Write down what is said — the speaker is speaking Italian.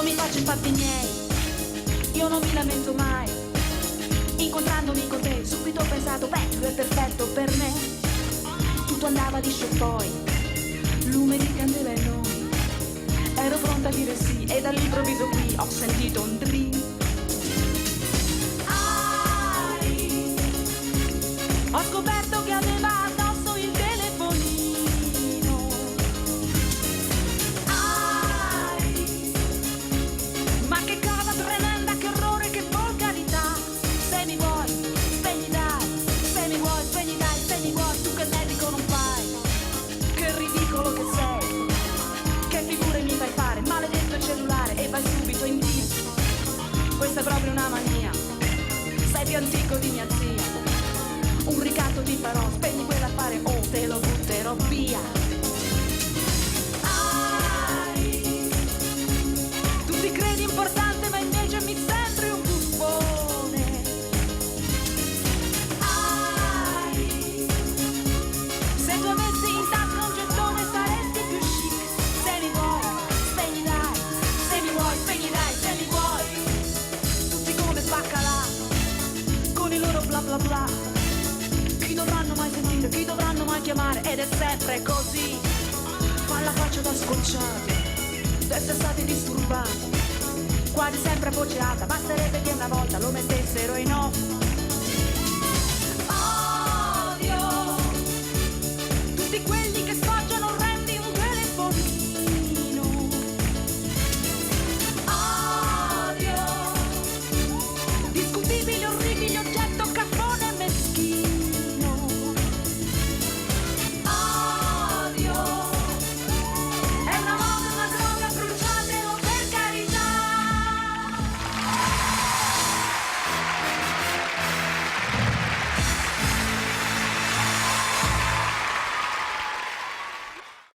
mi faccio i fatti miei, io non mi lamento mai. Incontrandomi con te subito ho pensato, beh, tu è perfetto per me. Tutto andava liscio poi, lume di candela e noi. Ero pronta a dire sì e dall'improvviso qui ho sentito un dream. Ho scoperto che aveva addosso il telefonino. Ma che cosa tremenda, che orrore, che volgarità. Se mi vuoi, spegni dai. Se mi vuoi, spegni dai, se mi vuoi, tu che medico non fai. Che ridicolo che sei. Che figure mi fai fare, maledetto il cellulare e vai subito in tilt. Questa è proprio una mania. Sei più antico di mia zia. Un ricatto ti farò, spegni quell'affare o te lo butterò via. Tu ti credi importante ma invece mi sembri un buffone. Se tu avessi in tasca un gettone saresti più chic. Se mi vuoi, spegni dai. Se mi vuoi, spegni dai, se mi vuoi. Tutti come baccalà, con i loro bla bla bla. Chi dovranno mai sentire, chi dovranno mai chiamare, ed è sempre così. Fa la faccia da scocciati, d'essere stati disturbati, quasi sempre a voce alta, basterebbe che una volta lo mettessero in off. Odio tutti quelli